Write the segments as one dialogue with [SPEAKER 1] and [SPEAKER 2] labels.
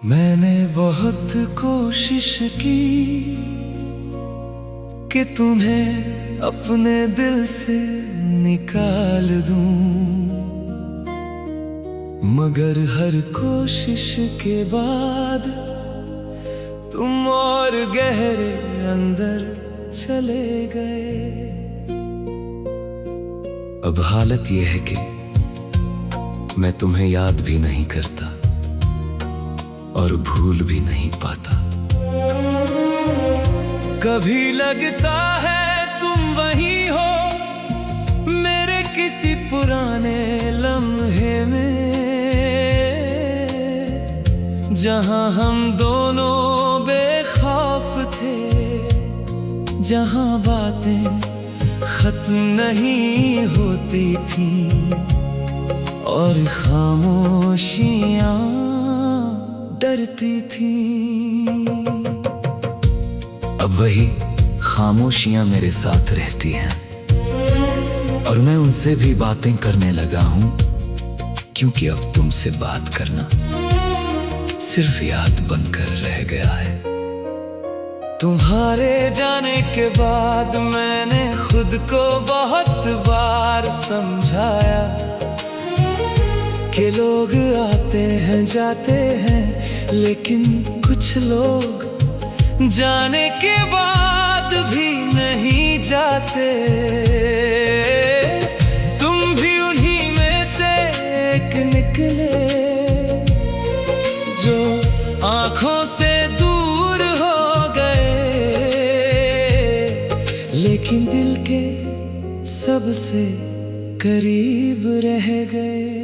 [SPEAKER 1] मैंने बहुत कोशिश की कि तुम्हें अपने दिल से निकाल दूं, मगर हर कोशिश के बाद तुम और गहरे अंदर चले गए। अब हालत यह है कि मैं तुम्हें याद भी नहीं करता और भूल भी नहीं पाता। कभी लगता है तुम वही हो मेरे किसी पुराने लम्हे में, जहां हम दोनों बेखौफ थे, जहां बातें खत्म नहीं होती थी और खामोशियां डरती थी। अब वही खामोशियां मेरे साथ रहती हैं और मैं उनसे भी बातें करने लगा हूं, क्योंकि अब तुमसे बात करना सिर्फ याद बनकर रह गया है। तुम्हारे जाने के बाद मैंने खुद को बहुत बार समझाया कि लोग आते हैं जाते हैं, लेकिन कुछ लोग जाने के बाद भी नहीं जाते। तुम भी उन्हीं में से एक निकले जो आंखों से दूर हो गए, लेकिन दिल के सबसे करीब रह गए।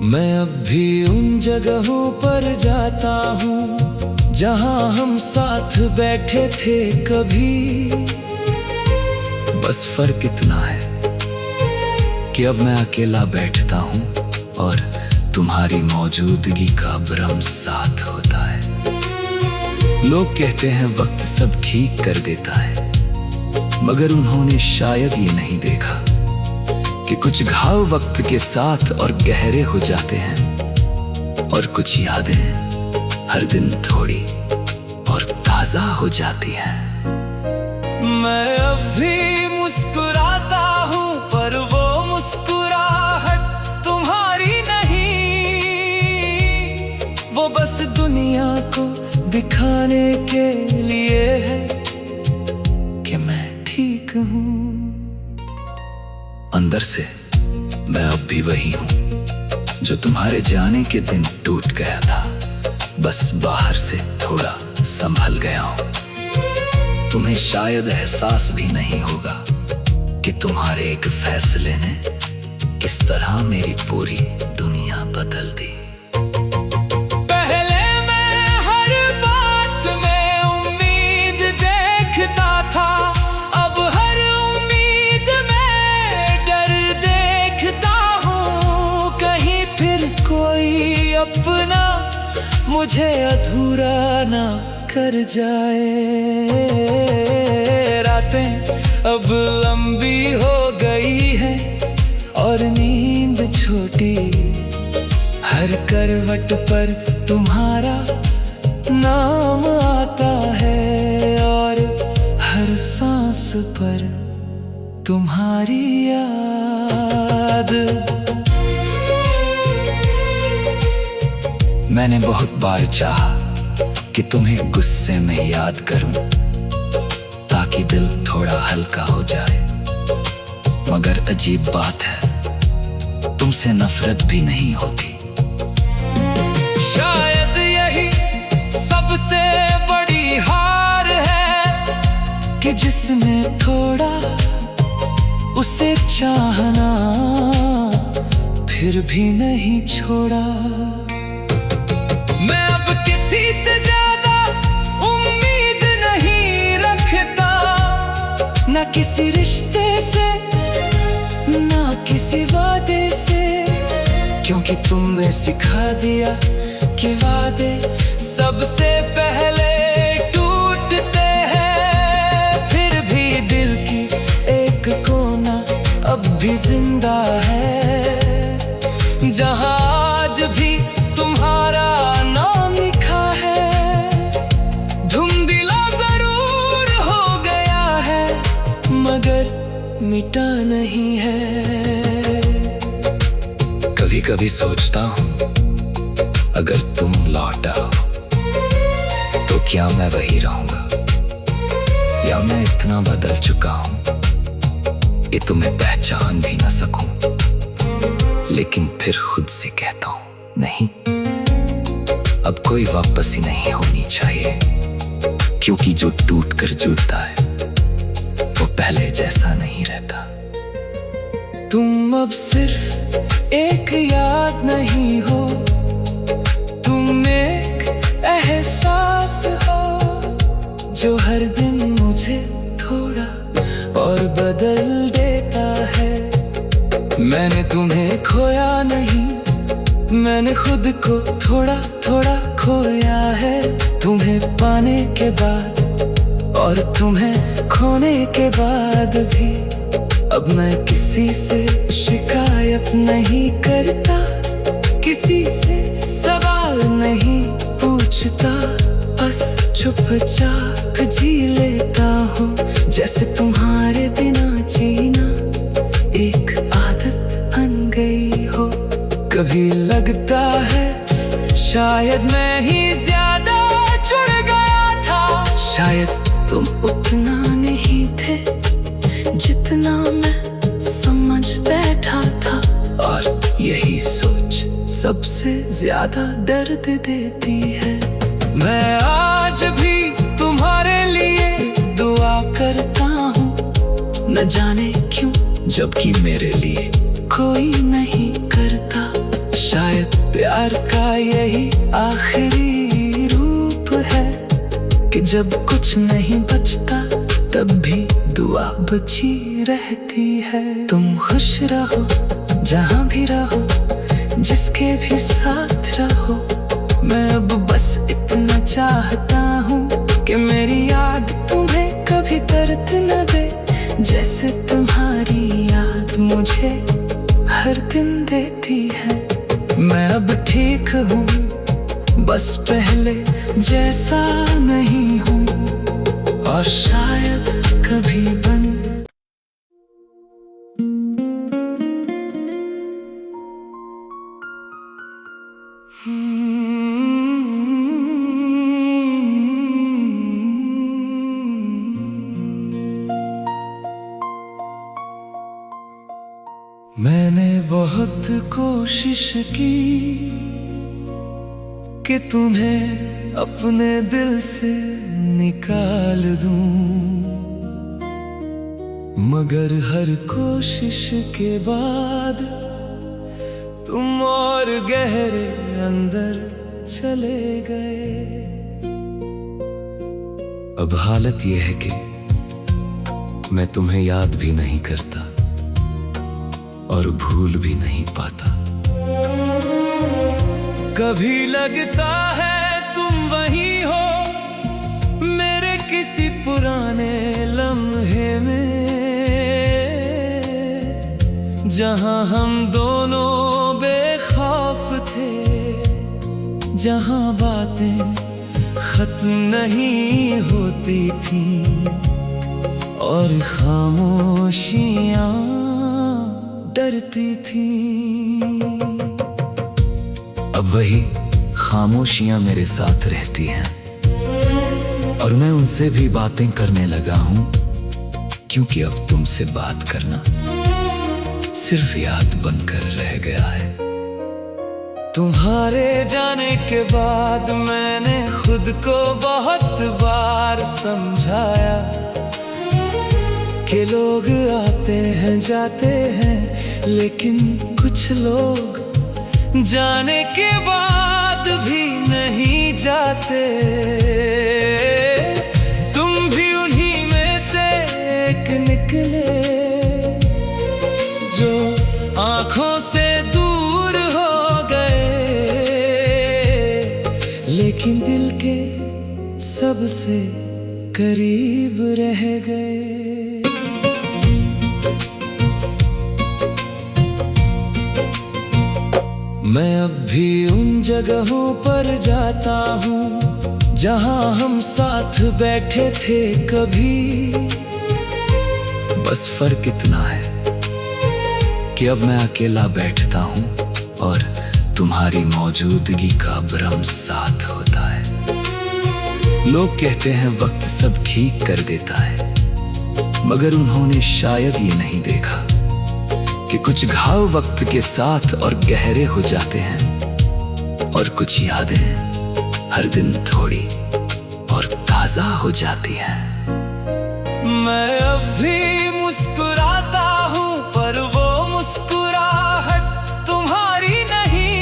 [SPEAKER 1] मैं अब भी उन जगहों पर जाता हूँ जहाँ हम साथ बैठे थे कभी। बस फर्क इतना है कि अब मैं अकेला बैठता हूँ और तुम्हारी मौजूदगी का भ्रम साथ होता है। लोग कहते हैं वक्त सब ठीक कर देता है, मगर उन्होंने शायद ये नहीं देखा कि कुछ घाव वक्त के साथ और गहरे हो जाते हैं और कुछ यादें हर दिन थोड़ी और ताजा हो जाती हैं। मैं अब भी मुस्कुराता हूँ, पर वो मुस्कुराहट तुम्हारी नहीं, वो बस दुनिया को दिखाने के लिए है कि मैं ठीक हूँ। अंदर से मैं अब भी वही हूँ जो तुम्हारे जाने के दिन टूट गया था, बस बाहर से थोड़ा संभल गया हूँ। तुम्हें शायद एहसास भी नहीं होगा कि तुम्हारे एक फैसले ने किस तरह मेरी पूरी दुनिया बदल दी। पहले मैं हर बात में उम्मीद देखता था, अब हर उम्मीद में डर देखता हूँ। कहीं फिर कोई अपना मुझे अधूरा ना कर जाए। रातें अब लंबी हो गई हैं और नींद छोटी, हर करवट पर तुम्हारा नाम आता है और हर सांस पर तुम्हारी याद। मैंने बहुत बार चाहा कि तुम्हें गुस्से में याद करूं ताकि दिल थोड़ा हल्का हो जाए, मगर अजीब बात है तुमसे नफरत भी नहीं होती। शायद यही सबसे बड़ी हार है कि जिसने थोड़ा उसे चाहना फिर भी नहीं छोड़ा। मैं अब किसी से ज्यादा उम्मीद नहीं रखता, ना किसी रिश्ते से ना किसी वादे से, क्योंकि तुमने सिखा दिया कि वादे सबसे पहले टूटते हैं। फिर भी दिल की एक कोना अब भी जिंदा है। मगर मिटा नहीं है। कभी कभी सोचता हूँ अगर तुम लौट आओ तो क्या मैं वही रहूंगा, या मैं इतना बदल चुका हूँ कि तुम्हें पहचान भी ना सकूं। लेकिन फिर खुद से कहता हूँ नहीं, अब कोई वापसी नहीं होनी चाहिए, क्योंकि जो टूट कर जुड़ता है वो पहले जैसा नहीं रहता। तुम अब सिर्फ एक याद नहीं हो, तुम एक एहसास हो जो हर दिन मुझे थोड़ा और बदल देता है। मैंने तुम्हें खोया नहीं, मैंने खुद को थोड़ा थोड़ा खोया है। तुम्हें पाने के बाद और तुम्हें खोने के बाद भी अब मैं किसी से शिकायत नहीं करता, किसी से सवाल नहीं पूछता, बस चुपचाप जी लेता हूँ जैसे तुम्हारे बिना जीना एक आदत बन गई हो। कभी लगता है शायद मैं ही ज्यादा जुड़ गया था, शायद तुम उतना नहीं थे जितना मैं समझ बैठा था। और यही सोच सबसे ज्यादा दर्द देती है। मैं आज भी तुम्हारे लिए दुआ करता हूँ, न जाने क्यों जबकि मेरे लिए कोई नहीं करता। शायद प्यार का यही आखिरी रूप है कि जब कुछ नहीं बचता तब भी दुआ बची रहती है। तुम खुश रहो जहाँ भी रहो, जिसके भी साथ रहो। मैं अब बस इतना चाहता हूँ कि मेरी याद तुम्हें कभी दर्द न दे, जैसे तुम्हारी याद मुझे हर दिन देती है। मैं अब ठीक हूँ, बस पहले जैसा नहीं हूँ, और शायद कभी बन। मैंने बहुत कोशिश की कि तुम्हें अपने दिल से निकाल दूं, मगर हर कोशिश के बाद तुम और गहरे अंदर चले गए। अब हालत यह है कि मैं तुम्हें याद भी नहीं करता और भूल भी नहीं पाता। कभी लगता है तुम वही हो मेरे किसी पुराने लम्हे में, जहां हम दोनों बेखौफ थे, जहां बातें खत्म नहीं होती थी और खामोशियां डरती थी। अब वही खामोशियां मेरे साथ रहती हैं और मैं उनसे भी बातें करने लगा हूं, क्योंकि अब तुमसे बात करना सिर्फ याद बनकर रह गया है। तुम्हारे जाने के बाद मैंने खुद को बहुत बार समझाया कि लोग आते हैं जाते हैं, लेकिन कुछ लोग जाने के बाद भी नहीं जाते। तुम भी उन्हीं में से एक निकले जो आंखों से दूर हो गए, लेकिन दिल के सबसे करीब रह गए। मैं अब भी उन जगहों पर जाता हूँ जहाँ हम साथ बैठे थे कभी। बस फर्क इतना है कि अब मैं अकेला बैठता हूँ और तुम्हारी मौजूदगी का भ्रम साथ होता है। लोग कहते हैं वक्त सब ठीक कर देता है, मगर उन्होंने शायद ये नहीं देखा कि कुछ घाव वक्त के साथ और गहरे हो जाते हैं और कुछ यादें हर दिन थोड़ी और ताजा हो जाती हैं। मैं अब भी मुस्कुराता हूँ, पर वो मुस्कुराहट तुम्हारी नहीं,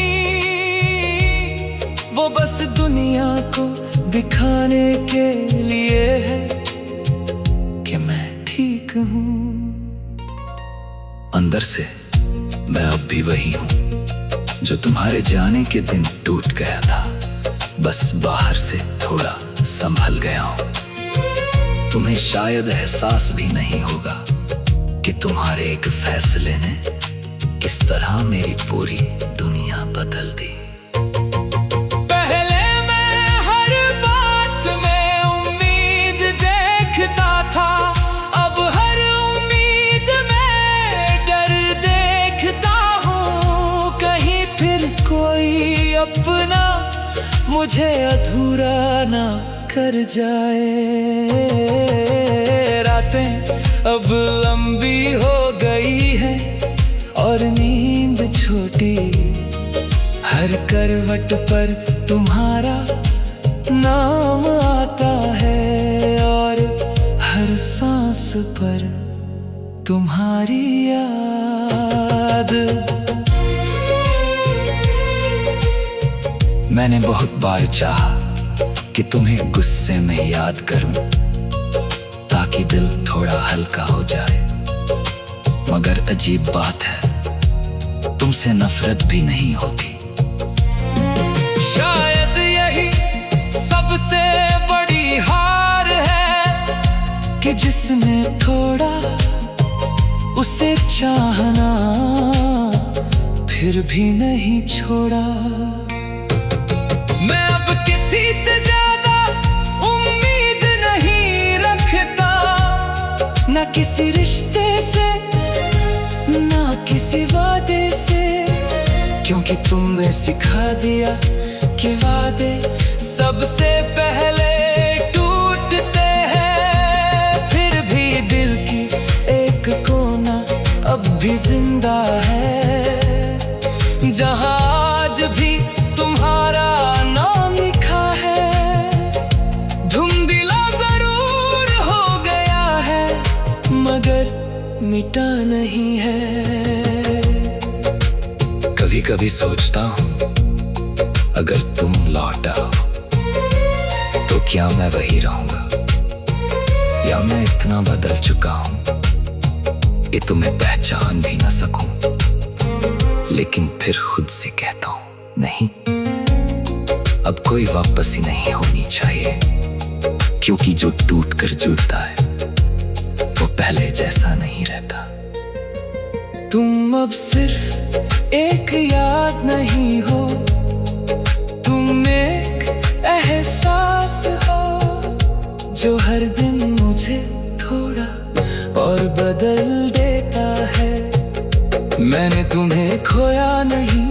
[SPEAKER 1] वो बस दुनिया को दिखाने के लिए है कि मैं ठीक हूँ। अंदर से मैं अब भी वही हूँ जो तुम्हारे जाने के दिन टूट गया था, बस बाहर से थोड़ा संभल गया हूँ। तुम्हें शायद एहसास भी नहीं होगा कि तुम्हारे एक फैसले ने किस तरह मेरी पूरी दुनिया बदल दी। पहले मैं हर बात में उम्मीद देखता था, अब हर उम्मीद में डर देखता हूँ। कहीं फिर कोई अपना मुझे अधूरा ना कर जाए। रातें अब लंबी हो गई है और नींद छोटी, हर करवट पर तुम्हारा नाम आता है और हर सांस पर तुम्हारी याद। मैंने बहुत बार चाहा कि तुम्हें गुस्से में याद करूं ताकि दिल थोड़ा हल्का हो जाए, मगर अजीब बात है, तुमसे नफरत भी नहीं होती। शायद यही सबसे बड़ी हार है कि जिसने थोड़ा उसे चाहना फिर भी नहीं छोड़ा। मैं अब किसी से ज्यादा उम्मीद नहीं रखता, ना किसी रिश्ते से ना किसी वादे से, क्योंकि तुमने सिखा दिया कि वादे सबसे पहले टूटते हैं। फिर भी दिल की एक कोना अब भी जिंदा है, जहां आज भी तुम्हारा नाम लिखा है। धुंधला जरूर हो गया है, मगर मिटा नहीं है। कभी कभी सोचता हूँ अगर तुम लौट आओ तो क्या मैं वही रहूंगा, या मैं इतना बदल चुका हूँ कि तुम्हें पहचान भी ना सकूं। लेकिन फिर खुद से कहता हूँ नहीं, अब कोई वापसी नहीं होनी चाहिए, क्योंकि जो टूट कर जुड़ता है वो पहले जैसा नहीं रहता। तुम अब सिर्फ एक याद नहीं हो, तुम एक एहसास हो जो हर दिन मुझे थोड़ा और बदल देता है। मैंने तुम्हें खोया नहीं,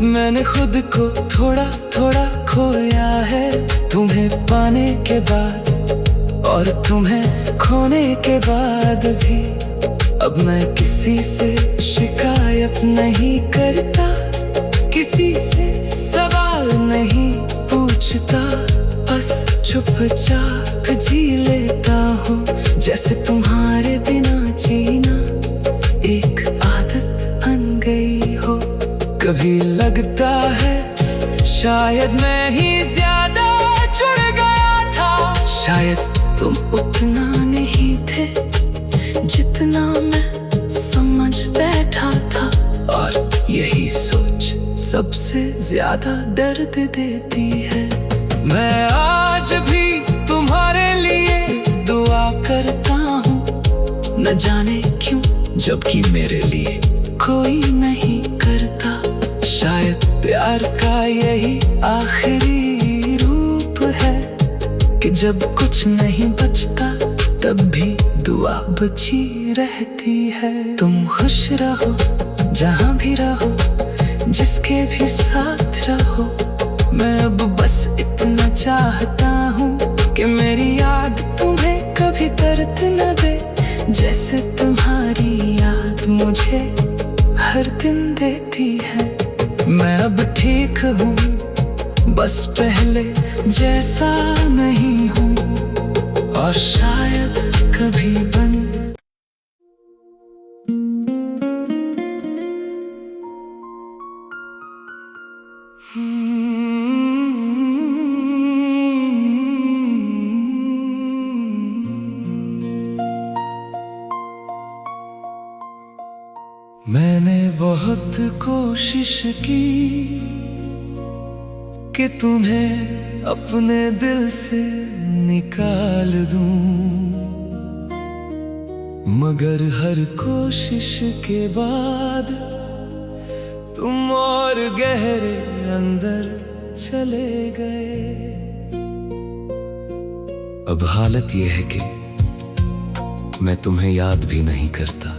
[SPEAKER 1] मैंने खुद को थोड़ा थोड़ा खोया है। तुम्हें पाने के बाद और तुम्हें खोने के बाद भी अब मैं किसी से शिकायत नहीं करता, किसी से सवाल नहीं पूछता, बस चुपचाप जी लेता हूँ जैसे तुम्हारे बिना जीना एक आदत बन गई हो। कभी लगता है शायद मैं ही ज्यादा जुड़ गया था, शायद तुम उतना नहीं थे जितना मैं समझ बैठा था। और यही सोच सबसे ज्यादा दर्द देती है। मैं आज भी तुम्हारे लिए दुआ करता हूँ, न जाने क्यों, जबकि मेरे लिए कोई नहीं करता। शायद प्यार का यही आखिरी रूप है कि जब कुछ नहीं बचता तब भी दुआ बची रहती है। तुम खुश रहो जहाँ भी रहो, जिसके भी साथ रहो। मैं अब बस इतना चाहता हूँ कि मेरी याद तुम्हें कभी दर्द न दे, जैसे तुम्हारी याद मुझे हर दिन देती है। मैं अब ठीक हूँ, बस पहले जैसा नहीं हूँ, और शायद कभी बन मैंने बहुत कोशिश की कि तुम्हें अपने दिल से निकाल दूं, मगर हर कोशिश के बाद तुम और गहरे अंदर चले गए। अब हालत यह है कि मैं तुम्हें याद भी नहीं करता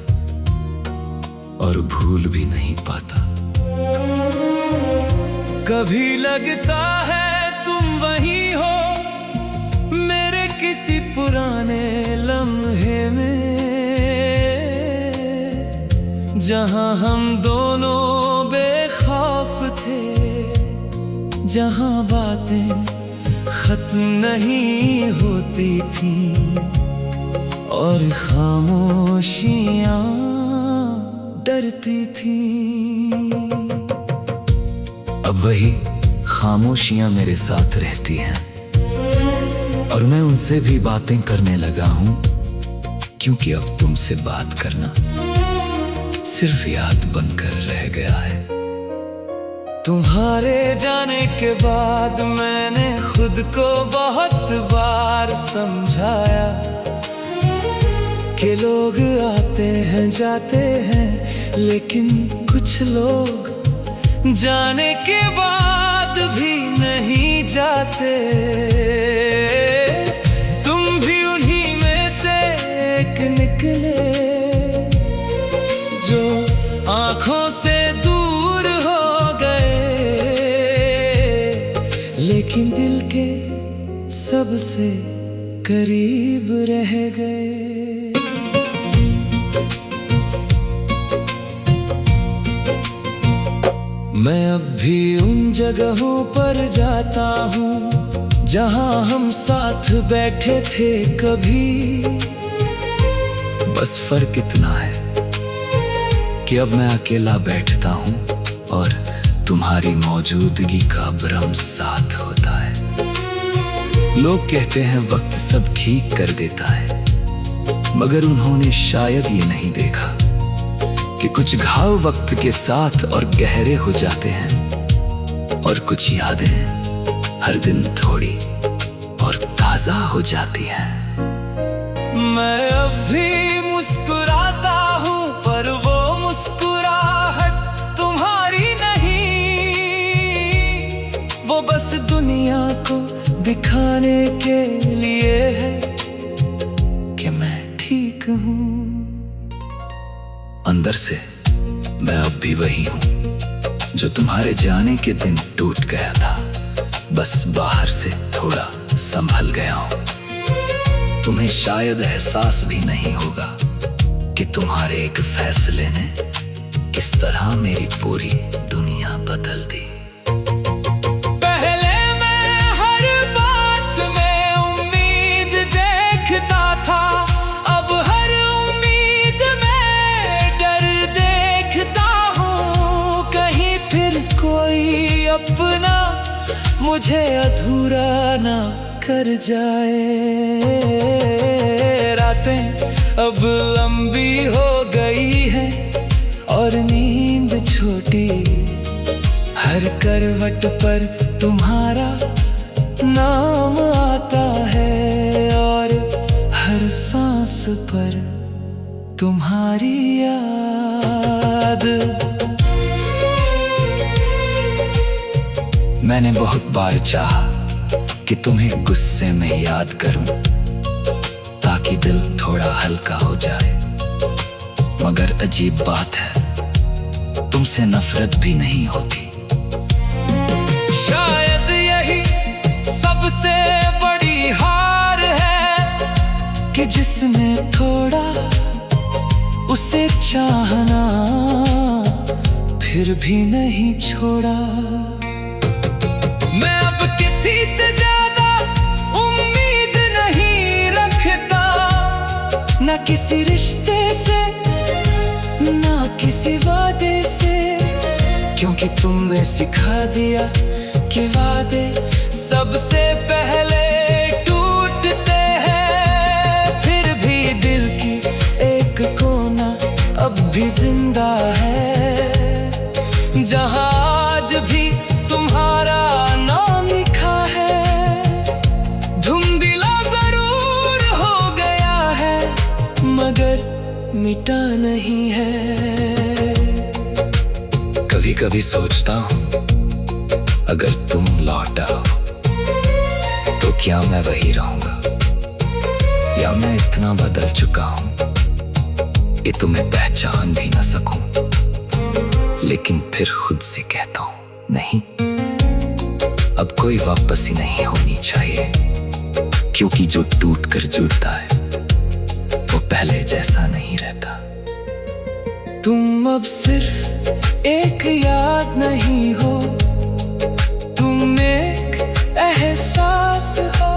[SPEAKER 1] और भूल भी नहीं पाता। कभी लगता है तुम वही हो मेरे किसी पुराने लम्हे में, जहां हम दोनों बेखौफ थे, जहां बातें खत्म नहीं होती थी और खामोशियां डरती थी। अब वही खामोशियां मेरे साथ रहती हैं और मैं उनसे भी बातें करने लगा हूं, क्योंकि अब तुमसे बात करना सिर्फ याद बनकर रह गया है। तुम्हारे जाने के बाद मैंने खुद को बहुत बार समझाया कि लोग आते हैं जाते हैं, लेकिन कुछ लोग जाने के बाद भी नहीं जाते। तुम भी उन्हीं में से एक निकले जो आंखों से दूर हो गए, लेकिन दिल के सबसे करीब रह गए। मैं अब भी उन जगहों पर जाता हूँ जहाँ हम साथ बैठे थे कभी। बस फर्क इतना है कि अब मैं अकेला बैठता हूँ और तुम्हारी मौजूदगी का भ्रम साथ होता है। लोग कहते हैं वक्त सब ठीक कर देता है, मगर उन्होंने शायद ये नहीं देखा कि कुछ घाव वक्त के साथ और गहरे हो जाते हैं, और कुछ यादें हर दिन थोड़ी और ताजा हो जाती हैं। मैं अब भी मुस्कुराता हूँ, पर वो मुस्कुराहट तुम्हारी नहीं, वो बस दुनिया को दिखाने के लिए है कि मैं ठीक हूँ। अंदर से मैं अब भी वही हूँ जो तुम्हारे जाने के दिन टूट गया था, बस बाहर से थोड़ा संभल गया हूँ। तुम्हें शायद एहसास भी नहीं होगा कि तुम्हारे एक फैसले ने किस तरह मेरी पूरी दुनिया बदल दी। पहले मैं हर बात में उम्मीद देखता था, अब हर उम्मीद में डर देखता हूँ। कहीं फिर कोई अपना मुझे अधूरा ना कर जाए। रातें अब लंबी हो गई है और नींद छोटी, हर करवट पर तुम्हारा नाम आता है और हर सांस पर तुम्हारी याद। मैंने बहुत बार चाहा कि तुम्हें गुस्से में याद करूं, ताकि ताकि दिल थोड़ा हल्का हो जाए। मगर अजीब बात है, तुमसे नफरत भी नहीं होती। शायद यही सबसे बड़ी हार है कि जिसने थोड़ा उसे चाहना फिर भी नहीं छोड़ा। मैं अब किसी से ज्यादा उम्मीद नहीं रखता, ना किसी रिश्ते से ना किसी वादे से, क्योंकि तुमने सिखा दिया कि वादे सबसे पहले टूटते हैं। फिर भी दिल की एक कोना अब भी जिंदा है, जहां आज भी तुम्हारा नाम लिखा है। धुंधला जरूर हो गया है मगर मिटा नहीं है। कभी कभी सोचता हूँ अगर तुम लौट आओ तो क्या मैं वही रहूंगा, या मैं इतना बदल चुका हूँ कि तुम्हें पहचान भी न सकूं। लेकिन फिर खुद से कहता हूँ नहीं, अब कोई वापसी नहीं होनी चाहिए, क्योंकि जो टूट कर जुड़ता है वो पहले जैसा नहीं रहता। तुम अब सिर्फ एक याद नहीं हो, तुम एक एहसास हो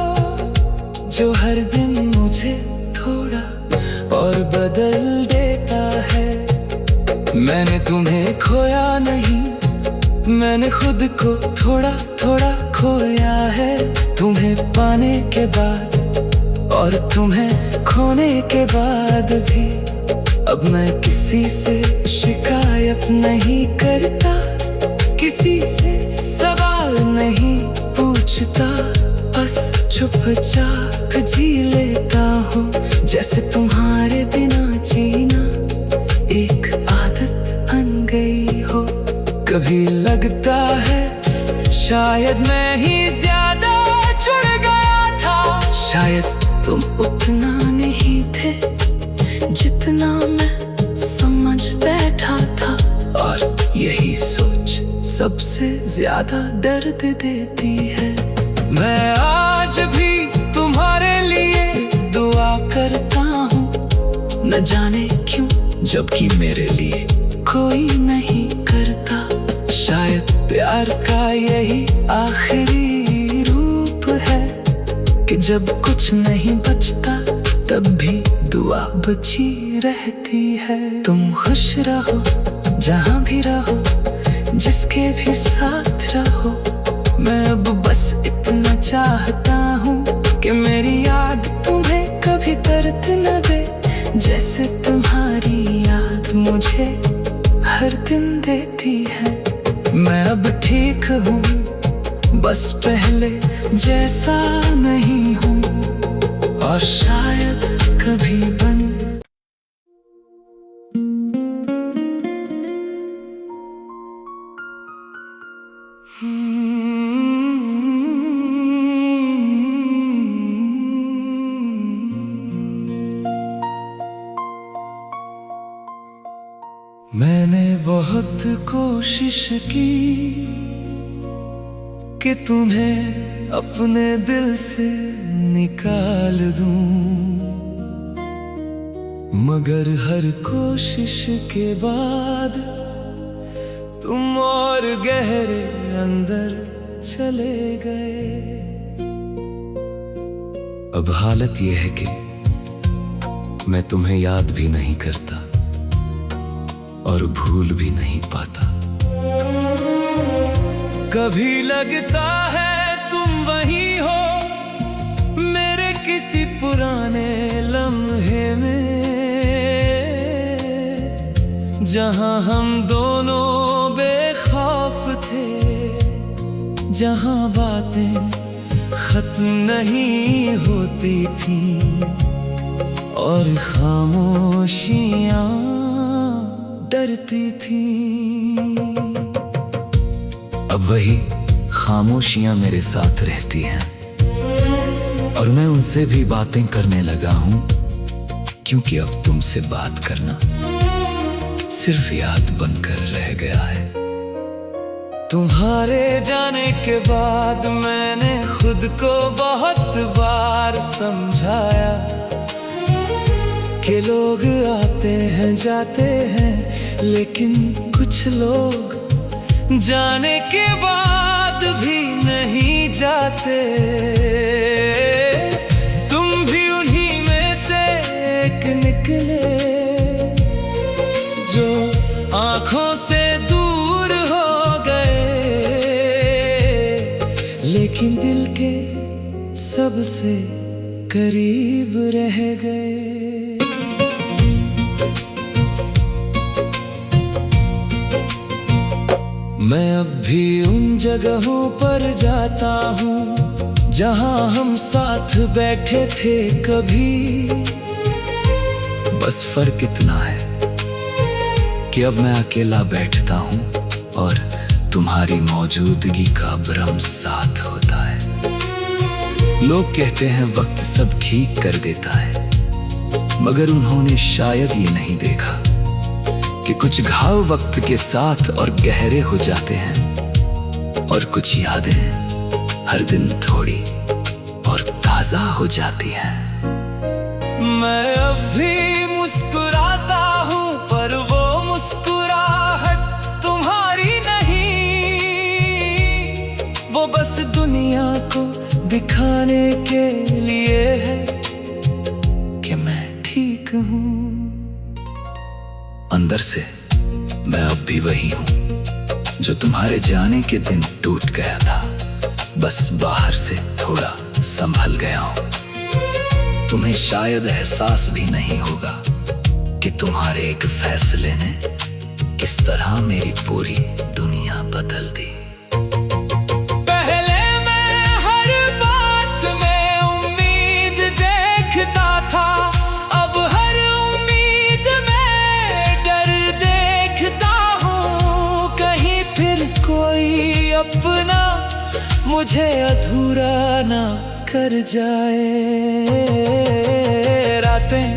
[SPEAKER 1] जो हर दिन मुझे थोड़ा और बदल देता है। मैंने तुम्हें खोया नहीं, मैंने खुद को थोड़ा थोड़ा खोया है। तुम्हें पाने के बाद और तुम्हें खोने के बाद भी अब मैं किसी से शिकायत नहीं करता, किसी से सवाल नहीं पूछता, बस चुपचाप जी लेता हूँ जैसे तुम्हारे बिना जीना एक आदत बन गई हो। कभी लगता है शायद मैं ही ज्यादा जुड़ गया था, शायद तुम उतना नहीं थे जितना मैं समझ बैठा था। और यही सोच सबसे ज्यादा दर्द देती है। मैं आज भी तुम्हारे लिए दुआ करता हूँ, न जाने क्यों जबकि मेरे लिए कोई नहीं करता। शायद प्यार का यही आखिरी रूप है कि जब कुछ नहीं बचता तब भी दुआ बची रहती है। तुम खुश रहो जहाँ भी रहो, जिसके भी साथ रहो। मैं अब बस इतना चाहता हूँ कि मेरी याद तुम्हें कभी दर्द न दे, जैसे तुम्हारी याद मुझे हर दिन देती है। मैं अब ठीक हूँ, बस पहले जैसा नहीं हूँ, और शायद कभी बन मैंने बहुत कोशिश की कि तुम्हें अपने दिल से निकाल दूं, मगर हर कोशिश के बाद तुम और गहरे अंदर चले गए। अब हालत यह है कि मैं तुम्हें याद भी नहीं करता और भूल भी नहीं पाता। कभी लगता है तुम वही हो मेरे किसी पुराने लम्हे में, जहां हम दोनों बेखौफ थे, जहां बातें खत्म नहीं होती थी और खामोशियां डरती थी। अब वही खामोशियां मेरे साथ रहती हैं और और मैं उनसे भी बातें करने लगा हूं, क्योंकि अब तुमसे बात करना सिर्फ याद बनकर रह गया है। तुम्हारे जाने के बाद मैंने खुद को बहुत बार समझाया कि लोग आते हैं जाते हैं, लेकिन कुछ लोग जाने के बाद भी नहीं जाते। तुम भी उन्हीं में से एक निकले जो आंखों से दूर हो गए, लेकिन दिल के सबसे करीब रह गए। मैं अब भी उन जगहों पर जाता हूँ जहाँ हम साथ बैठे थे कभी। बस फर्क इतना है कि अब मैं अकेला बैठता हूँ और तुम्हारी मौजूदगी का भ्रम साथ होता है। लोग कहते हैं वक्त सब ठीक कर देता है, मगर उन्होंने शायद ये नहीं देखा कि कुछ घाव वक्त के साथ और गहरे हो जाते हैं, और कुछ यादें हर दिन थोड़ी और ताजा हो जाती हैं। मैं अब भी मुस्कुराता हूँ, पर वो मुस्कुराहट तुम्हारी नहीं। वो बस दुनिया को दिखाने के लिए है कि मैं ठीक हूँ। अंदर से मैं अब भी वही हूँ जो तुम्हारे जाने के दिन टूट गया था, बस बाहर से थोड़ा संभल गया हूँ। तुम्हें शायद एहसास भी नहीं होगा कि तुम्हारे एक फैसले ने किस तरह मेरी पूरी दुनिया बदल दी। पहले मैं हर बात में उम्मीद देखता था, अब हर उम्मीद में डर देखता हूँ। कहीं फिर कोई अपना मुझे अधूरा ना कर जाए। रातें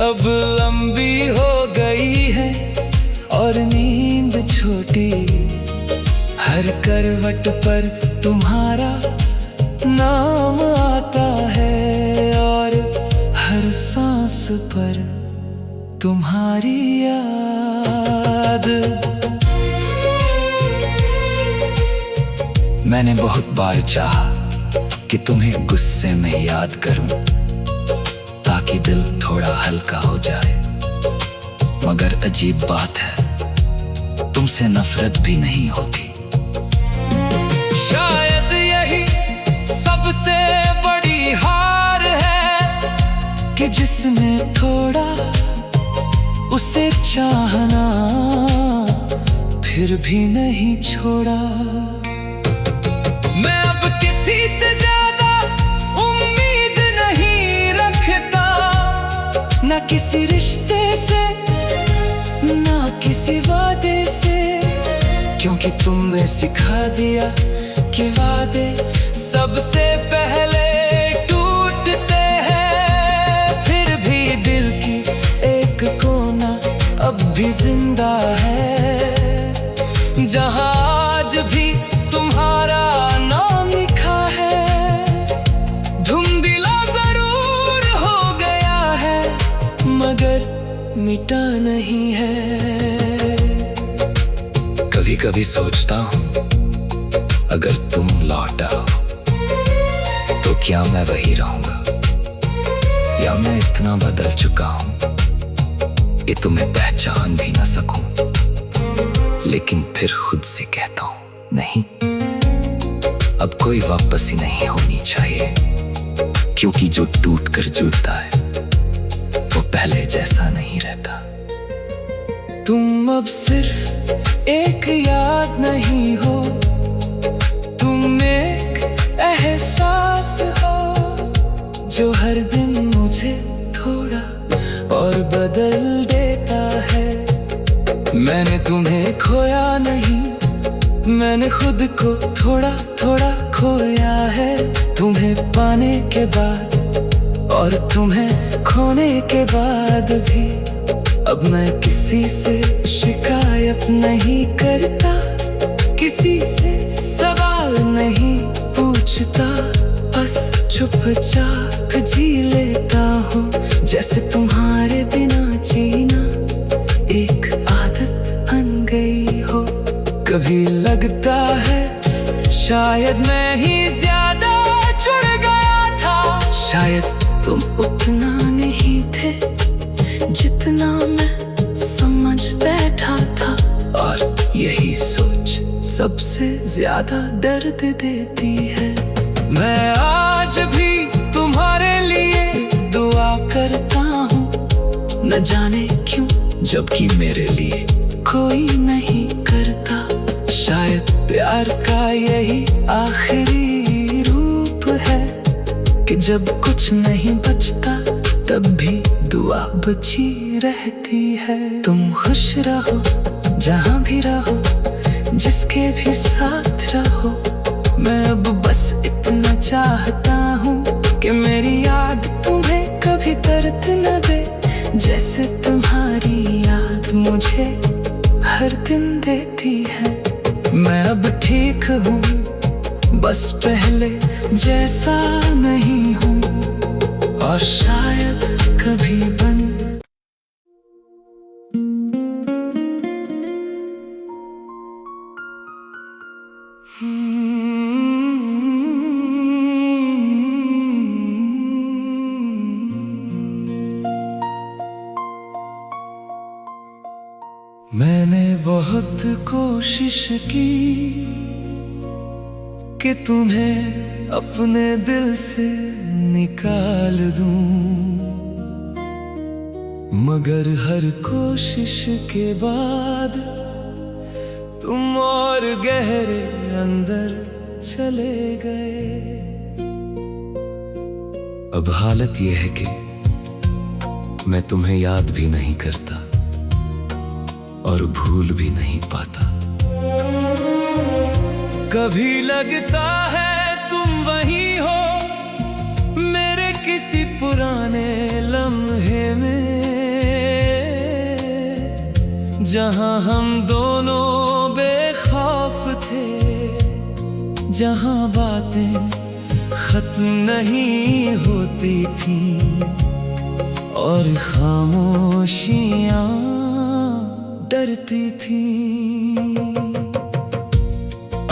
[SPEAKER 1] अब लंबी हो गई है और नींद छोटी, हर करवट पर तुम्हारा नाम आता है और हर सांस पर तुम्हारी याद। मैंने बहुत बार चाहा कि तुम्हें गुस्से में याद करूं ताकि दिल थोड़ा हल्का हो जाए, मगर अजीब बात है, तुमसे नफरत भी नहीं होती। शायद यही सबसे बड़ी हार है कि जिसने थोड़ा उसे चाहना फिर भी नहीं छोड़ा। मैं अब किसी से ज्यादा उम्मीद नहीं रखता, ना किसी रिश्ते से ना किसी वादे से, क्योंकि तुमने सिखा दिया कि वादे सबसे पहले टूटते हैं। फिर भी दिल की एक कोना अब भी जिंदा है, जहां आज भी तुम्हारा नाम लिखा है। धुंधला जरूर हो गया है, मगर मिटा नहीं है। कभी कभी सोचता हूँ अगर तुम लौट आओ तो क्या मैं वही रहूंगा, या मैं इतना बदल चुका हूँ कि तुम्हें पहचान भी न सकूं। लेकिन फिर खुद से कहता हूँ नहीं, अब कोई वापसी नहीं होनी चाहिए, क्योंकि जो टूट कर जुड़ता है वो पहले जैसा नहीं रहता। तुम अब सिर्फ एक याद नहीं हो, तुम एक एहसास हो जो हर दिन मुझे थोड़ा और बदल देता है। मैंने तुम्हें खोया नहीं, मैंने खुद को थोड़ा थोड़ा खोया है। तुम्हें पाने के बाद और तुम्हें खोने के बाद भी अब मैं किसी से शिकायत नहीं करता, किसी से सवाल नहीं पूछता, बस चुपचाप जी लेता हूँ जैसे तुम्हारे बिना जीना एक आदत बन गई हो। कभी लगता है शायद मैं ही ज्यादा जुड़ गया था, शायद तुम उतना नहीं थे जितना मैं समझ बैठा था, और यही सोच सबसे ज्यादा दर्द देती है। मैं आज भी तुम्हारे लिए दुआ करता हूँ, न जाने क्यों जबकि मेरे लिए कोई नहीं करता। शायद प्यार का यही आखिरी रूप है कि जब कुछ नहीं बचता तब भी दुआ बची रहती है। तुम खुश रहो जहाँ भी रहो, जिसके भी साथ रहो, मैं अब बस इतना चाहता हूँ कि मेरी याद तुम्हें कभी दर्द न दे, जैसे तुम्हारी याद मुझे हर दिन देती है। मैं अब ठीक हूँ, बस पहले जैसा नहीं हूँ, और शायद कभी बन मैंने बहुत कोशिश की कि तुम्हें अपने दिल से निकाल दूं, मगर हर कोशिश के बाद तुम और गहरे अंदर चले गए। अब हालत यह है कि मैं तुम्हें याद भी नहीं करता और भूल भी नहीं पाता। कभी लगता है तुम वही हो मेरे किसी पुराने लम्हे में, जहां हम दोनों बेखौफ थे, जहां बातें खत्म नहीं होती थी और खामोशियां डरती थी।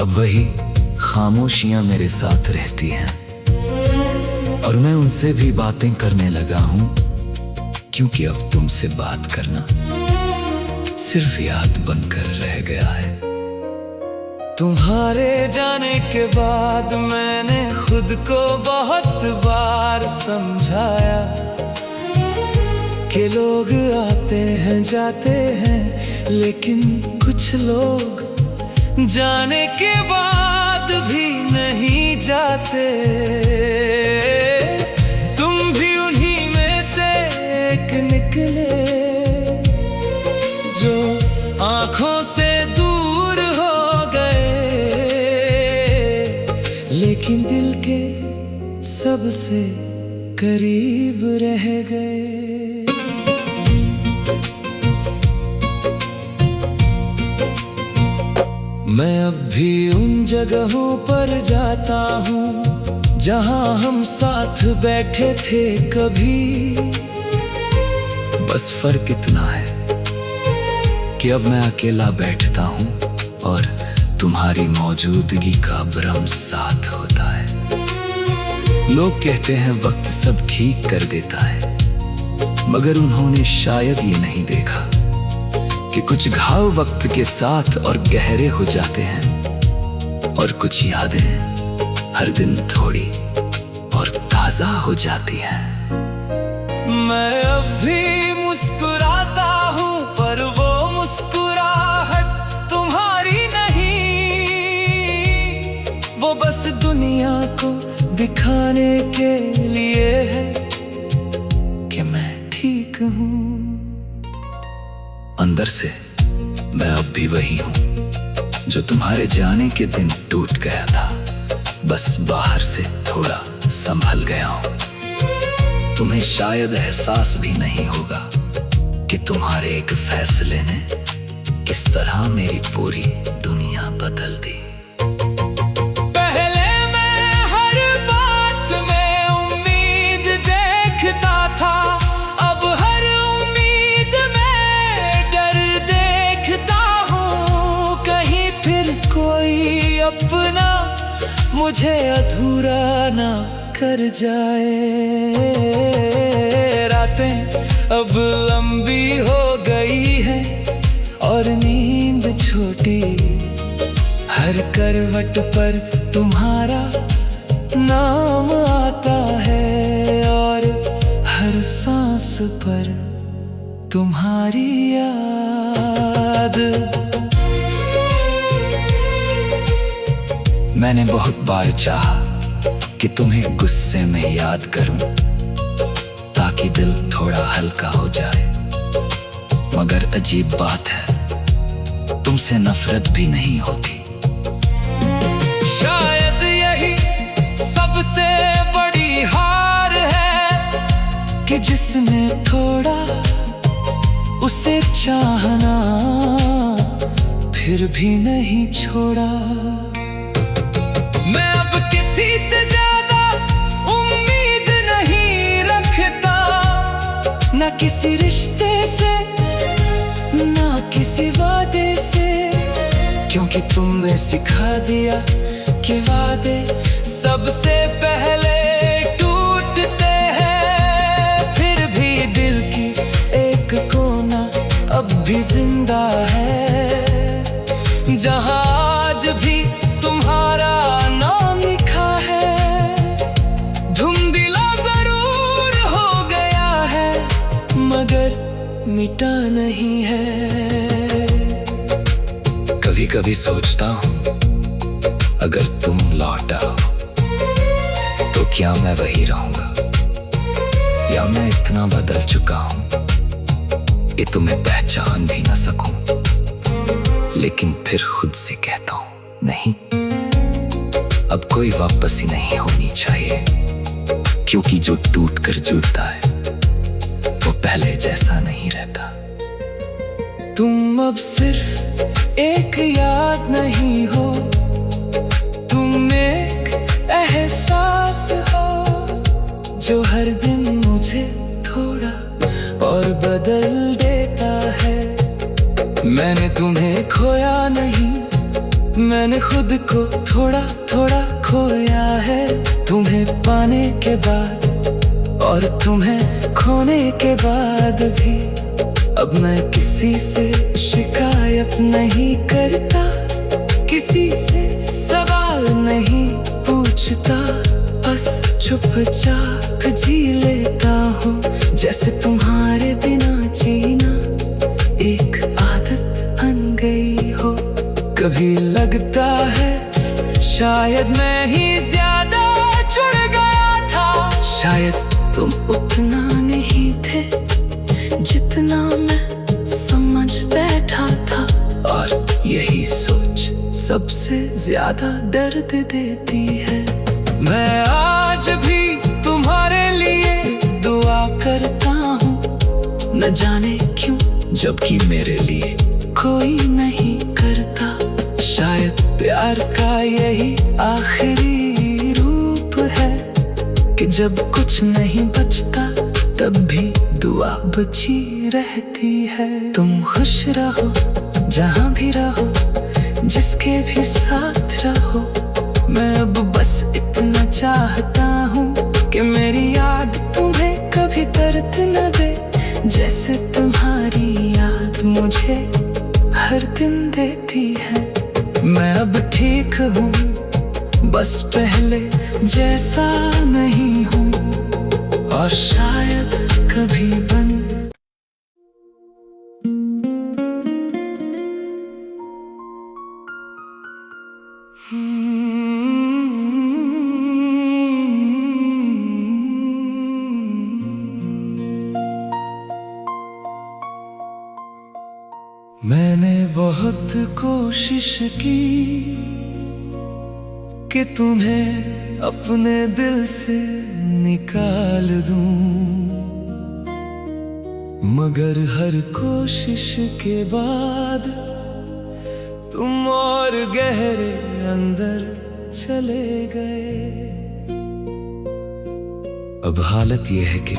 [SPEAKER 1] अब वही खामोशियां मेरे साथ रहती हैं और मैं उनसे भी बातें करने लगा हूं, क्योंकि अब तुमसे बात करना सिर्फ याद बनकर रह गया है। तुम्हारे जाने के बाद मैंने खुद को बहुत बार समझाया कि लोग आते हैं जाते हैं, लेकिन कुछ लोग जाने के बाद भी नहीं जाते। तुम भी उन्हीं में से एक निकले जो आंखों से दूर हो गए, लेकिन दिल के सबसे करीब रह गए। मैं अब भी उन जगहों पर जाता हूँ जहाँ हम साथ बैठे थे कभी, बस फर्क इतना है कि अब मैं अकेला बैठता हूँ और तुम्हारी मौजूदगी का भ्रम साथ होता है। लोग कहते हैं वक्त सब ठीक कर देता है, मगर उन्होंने शायद ये नहीं देखा कि कुछ घाव वक्त के साथ और गहरे हो जाते हैं, और कुछ यादें हर दिन थोड़ी और ताजा हो जाती हैं। मैं अब भी मुस्कुराता हूँ, पर वो मुस्कुराहट तुम्हारी नहीं, वो बस दुनिया को दिखाने के लिए है कि मैं ठीक हूँ। अंदर से मैं अब भी वही हूँ जो तुम्हारे जाने के दिन टूट गया था, बस बाहर से थोड़ा संभल गया हूँ। तुम्हें शायद एहसास भी नहीं होगा कि तुम्हारे एक फैसले ने किस तरह मेरी पूरी दुनिया बदल दी।
[SPEAKER 2] पहले मैं हर बात में उम्मीद देखता था, अब हर उम्मीद में डर देखता हूँ। कहीं फिर कोई अपना मुझे अधूरा ना कर जाए। रातें अब लंबी हो गई है और नींद छोटी, हर करवट पर तुम्हारा नाम आता है और हर सांस पर तुम्हारी याद।
[SPEAKER 1] मैंने बहुत बार चाहा कि तुम्हें गुस्से में याद करूं ताकि दिल थोड़ा हल्का हो जाए, मगर अजीब बात है, तुमसे नफरत भी नहीं होती।
[SPEAKER 2] शायद यही सबसे बड़ी हार है कि जिसने थोड़ा उसे चाहना फिर भी नहीं छोड़ा। मैं अब किसी से ज्यादा उम्मीद नहीं रखता, ना किसी रिश्ते से ना किसी वादे से, क्योंकि तुमने सिखा दिया कि वादे सबसे पहले टूटते हैं। फिर भी दिल की एक कोना अब भी जिंदा है, जहां आज भी तुम्हारा नाम लिखा है। धुंधला जरूर हो गया है मगर मिटा नहीं है।
[SPEAKER 1] कभी कभी सोचता हूँ अगर तुम लौट आओ तो क्या मैं वही रहूंगा, या मैं इतना बदल चुका हूँ कि तुम्हें पहचान भी न सकूं। लेकिन फिर खुद से कहता हूँ नहीं, अब कोई वापसी नहीं होनी चाहिए, क्योंकि जो टूट कर जुड़ता है वो पहले जैसा नहीं रहता।
[SPEAKER 2] तुम अब सिर्फ एक याद नहीं हो, तुम एक एहसास हो जो हर दिन मुझे थोड़ा और बदल देता है। मैंने तुम्हें खोया नहीं, मैंने खुद को थोड़ा थोड़ा खोया है। तुम्हें पाने के बाद और तुम्हें खोने के बाद भी अब मैं किसी से शिकायत नहीं करता, किसी से सवाल नहीं पूछता, बस चुपचाप जी लेता हूँ जैसे तुम्हारे बिना जीना एक आदत बन गई हो। कभी लगता है शायद मैं ही ज्यादा जुड़ गया था, शायद तुम उतना नहीं थे जितना मैं समझ बैठा था। और यही सोच सबसे ज्यादा दर्द देती है। मैं आज भी तुम्हारे लिए दुआ करता हूँ, न जाने क्यों जबकि मेरे लिए कोई नहीं करता। शायद प्यार का यही आखिरी रूप है कि जब कुछ नहीं बचता तब भी दुआ बची रहती है। तुम खुश रहो जहाँ भी रहो, जिसके भी साथ रहो। मैं अब बस इतना चाहता हूँ कि मेरी याद तुम्हें कभी दर्द न दे, जैसे तुम्हारी याद मुझे हर दिन देती है। मैं अब ठीक हूँ, बस पहले जैसा नहीं हूँ, और शायद कभी बन मैंने बहुत कोशिश की कि तुम्हें अपने दिल से निकाल दूं, मगर हर कोशिश के बाद तुम और गहरे अंदर चले गए।
[SPEAKER 1] अब हालत यह है कि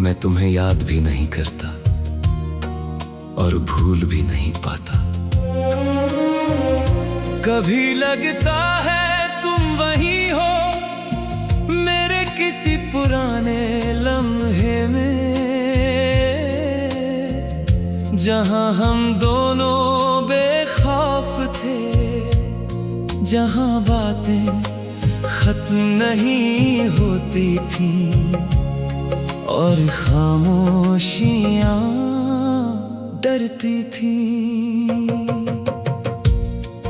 [SPEAKER 1] मैं तुम्हें याद भी नहीं करता और भूल भी नहीं पाता।
[SPEAKER 2] कभी लगता है तुम वही हो मेरे किसी पुराने लम्हे में, जहां हम दोनों बेखौफ थे, जहां बातें खत्म नहीं होती थी और खामोशियां डरती थी।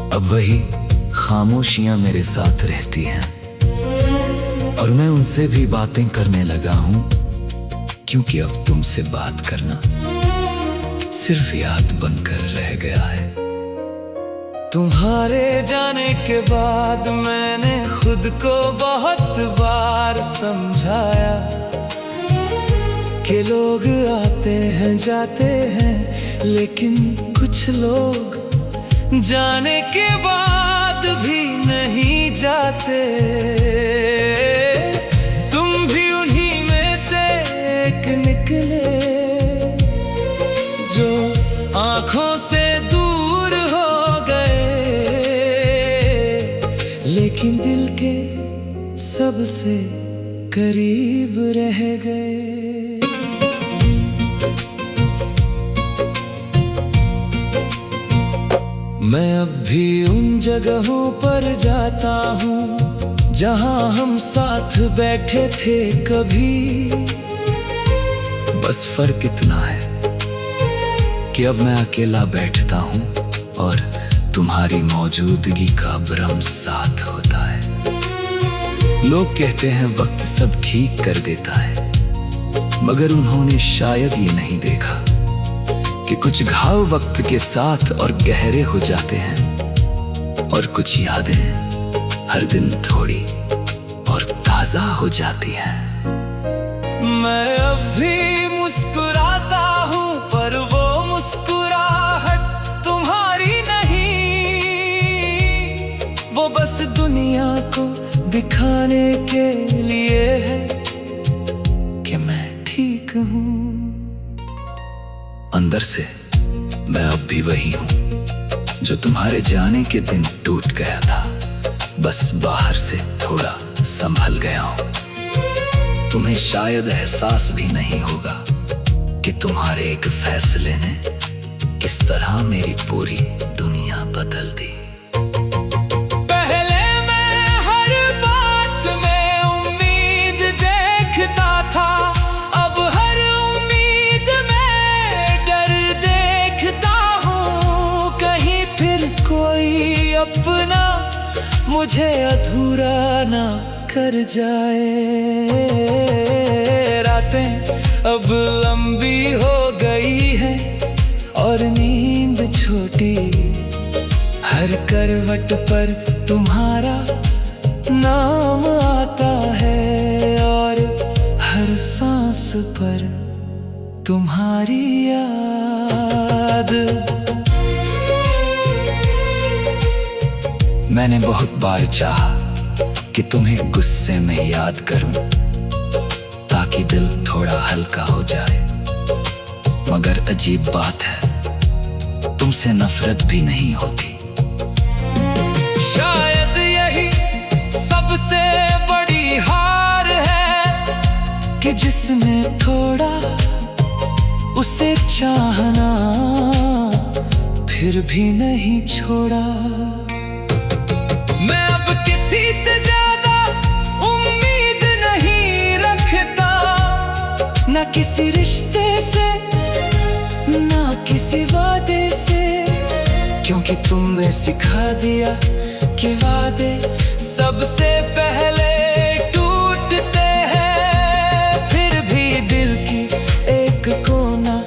[SPEAKER 1] अब वही खामोशियां मेरे साथ रहती हैं और मैं उनसे भी बातें करने लगा हूं, क्योंकि अब तुमसे बात करना सिर्फ याद बनकर रह गया है।
[SPEAKER 2] तुम्हारे जाने के बाद मैंने खुद को बहुत बार समझाया कि लोग आते हैं जाते हैं, लेकिन कुछ लोग जाने के बाद भी नहीं जाते। तुम भी उन्हीं में से एक निकले जो आंखों से दूर हो गए, लेकिन दिल के सबसे करीब रह गए। मैं अब भी उन जगहों पर जाता हूँ जहाँ हम साथ बैठे थे कभी।
[SPEAKER 1] बस फर्क इतना है कि अब मैं अकेला बैठता हूँ और तुम्हारी मौजूदगी का भ्रम साथ होता है। लोग कहते हैं वक्त सब ठीक कर देता है, मगर उन्होंने शायद ये नहीं देखा कि कुछ घाव वक्त के साथ और गहरे हो जाते हैं और कुछ यादें हर दिन थोड़ी और ताजा हो जाती हैं।
[SPEAKER 2] मैं अब भी मुस्कुराता हूँ, पर वो मुस्कुराहट तुम्हारी नहीं, वो बस दुनिया को दिखाने के लिए है कि मैं ठीक हूँ।
[SPEAKER 1] अंदर से मैं अब भी वही हूँ जो तुम्हारे जाने के दिन टूट गया था, बस बाहर से थोड़ा संभल गया हूँ। तुम्हें शायद एहसास भी नहीं होगा कि तुम्हारे एक फैसले ने किस तरह मेरी पूरी दुनिया बदल दी।
[SPEAKER 2] पहले मैं हर बात में उम्मीद देखता था, अब हर उम्मीद में डर देखता हूँ। कहीं फिर कोई अपना मुझे अधूरा ना कर जाए। रातें अब लंबी हो गई है और नींद छोटी, हर करवट पर तुम्हारा नाम आता है और हर सांस पर तुम्हारी याद।
[SPEAKER 1] मैंने बहुत बार चाहा कि तुम्हें गुस्से में याद करूं ताकि दिल थोड़ा हल्का हो जाए, मगर अजीब बात है तुमसे नफरत भी नहीं होती।
[SPEAKER 2] शायद यही सबसे बड़ी हार है कि जिसने थोड़ा उसे चाहना फिर भी नहीं छोड़ा। मैं अब किसी से ज्यादा उम्मीद नहीं रखता, ना किसी रिश्ते से ना किसी वादे से, क्योंकि तुमने सिखा दिया कि वादे सबसे पहले टूटते हैं। फिर भी दिल की एक कोना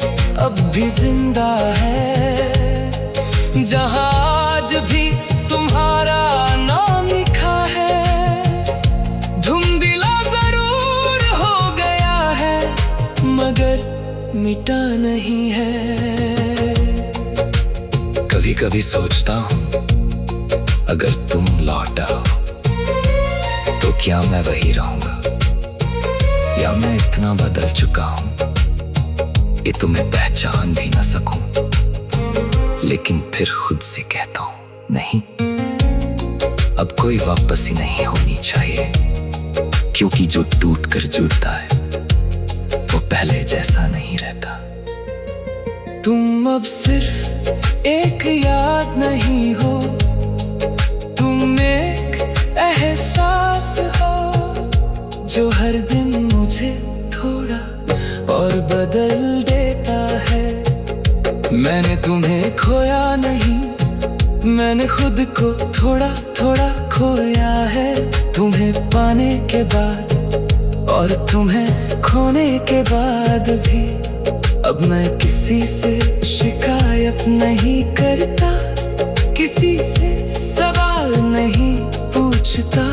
[SPEAKER 2] अब भी जिंदा है, जहां आज भी तुम्हारा नाम लिखा है। धुंधला जरूर हो गया है, मगर
[SPEAKER 1] कभी कभी सोचता हूँ अगर तुम लौट आओ तो क्या मैं वही रहूंगा, या मैं इतना बदल चुका हूँ कि तुम्हें पहचान भी ना सकूं। लेकिन फिर खुद से कहता हूँ नहीं, अब कोई वापसी नहीं होनी चाहिए, क्योंकि जो टूट कर जुड़ता है वो पहले जैसा नहीं रहता।
[SPEAKER 2] तुम अब सिर्फ एक याद नहीं हो, तुम एक एहसास हो जो हर दिन मुझे थोड़ा और बदल देता है। मैंने तुम्हें खोया नहीं, मैंने खुद को थोड़ा थोड़ा खोया है। तुम्हें पाने के बाद और तुम्हें खोने के बाद भी अब मैं किसी से शिकायत नहीं करता, किसी से सवाल नहीं पूछता,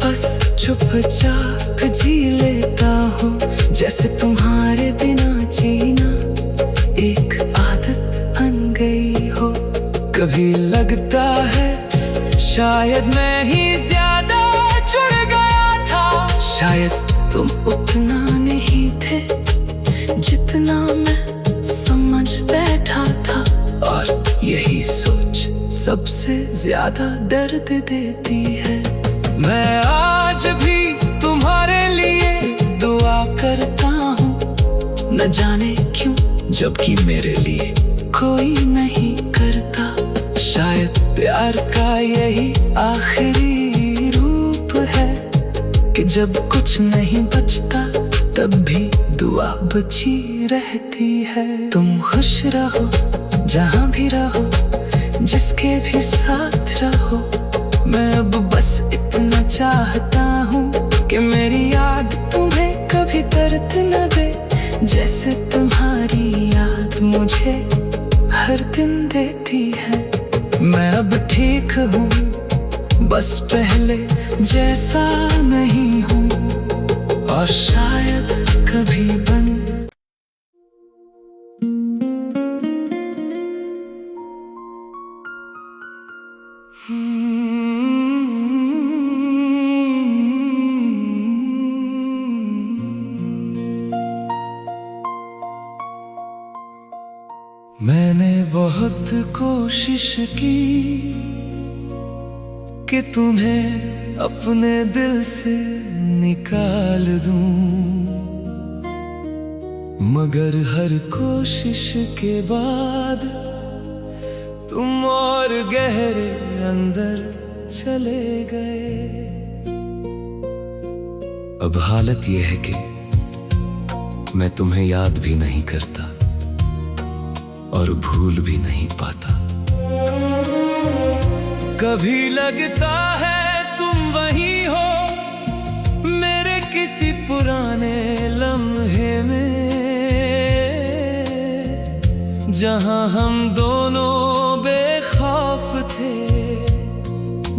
[SPEAKER 2] बस चुपचाप जी लेता हूँ जैसे तुम्हारे बिना जीना एक आदत बन गई हो। कभी लगता है शायद मैं ही ज्यादा जुड़ गया था, शायद तुम उतना नहीं थे जितना मैं समझ बैठा था। और यही सोच सबसे ज्यादा दर्द देती है। मैं आज भी तुम्हारे लिए दुआ करता हूँ, न जाने क्यों जबकि मेरे लिए कोई नहीं करता। शायद प्यार का यही आखिरी रूप है कि जब कुछ नहीं बचता तब भी दुआ बची रहती है। तुम खुश रहो जहाँ भी रहो, जिसके भी साथ रहो। मैं अब बस इतना चाहता हूँ कि मेरी याद तुम्हें कभी दर्द न दे, जैसे तुम्हारी याद मुझे हर दिन देती है। मैं अब ठीक हूँ, बस पहले जैसा नहीं हूँ, और शायद कभी बन
[SPEAKER 1] मैंने बहुत कोशिश की कि तुम्हें अपने दिल से निकाल दूं, मगर हर कोशिश के बाद तुम और गहरे अंदर चले गए। अब हालत यह है कि मैं तुम्हें याद भी नहीं करता और भूल भी नहीं पाता। कभी लगता है तुम वही हो मेरे किसी पुराने लम्हे में, जहां हम दोनों बेखौफ थे,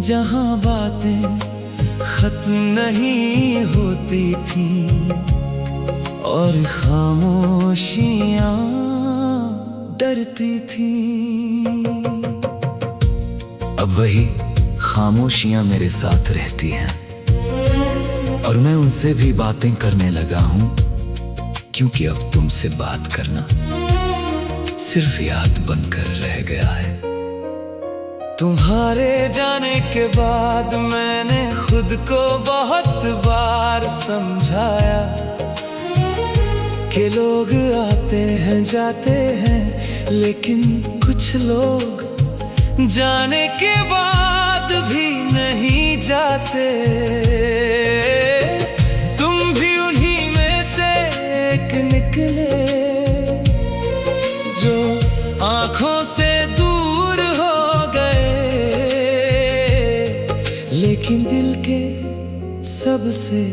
[SPEAKER 1] जहां बातें खत्म नहीं होती थी और खामोशियां डरती थी। अब वही खामोशियां मेरे साथ रहती हैं और मैं उनसे भी बातें करने लगा हूं, क्योंकि अब तुमसे बात करना सिर्फ याद बनकर रह गया है। तुम्हारे जाने के बाद मैंने खुद को बहुत बार समझाया कि लोग आते हैं जाते हैं, लेकिन कुछ लोग जाने के बाद भी नहीं जाते। तुम भी उन्हीं में से एक निकले जो आंखों से दूर हो गए, लेकिन दिल के सबसे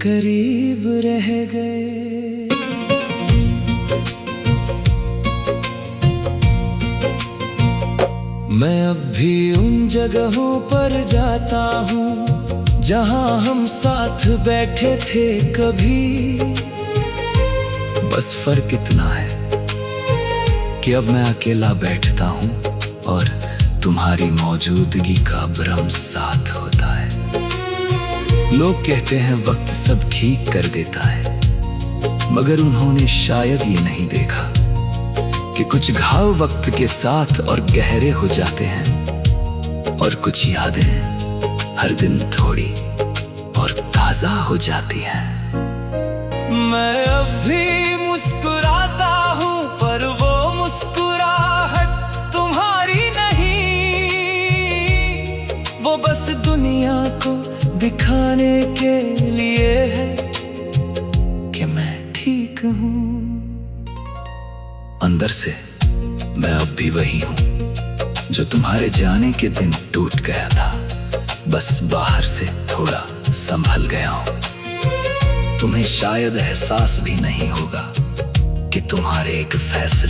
[SPEAKER 1] करीब रह गए। मैं अब भी उन जगहों पर जाता हूँ जहाँ हम साथ बैठे थे कभी। बस फर्क इतना है कि अब मैं अकेला बैठता हूँ और तुम्हारी मौजूदगी का भ्रम साथ होता है। लोग कहते हैं वक्त सब ठीक कर देता है, मगर उन्होंने शायद ये नहीं देखा कि कुछ घाव वक्त के साथ और गहरे हो जाते हैं, और कुछ यादें हर दिन थोड़ी और ताजा हो जाती हैं।
[SPEAKER 2] मैं अब भी मुस्कुराता हूँ, पर वो मुस्कुराहट तुम्हारी नहीं। वो बस दुनिया को दिखाने के लिए है कि मैं ठीक हूँ।
[SPEAKER 1] अंदर से मैं अब भी वही हूँ जो तुम्हारे जाने के दिन टूट गया था, बस बाहर से थोड़ा संभल गया हूँ। तुम्हें शायद एहसास भी नहीं होगा कि तुम्हारे एक फैसले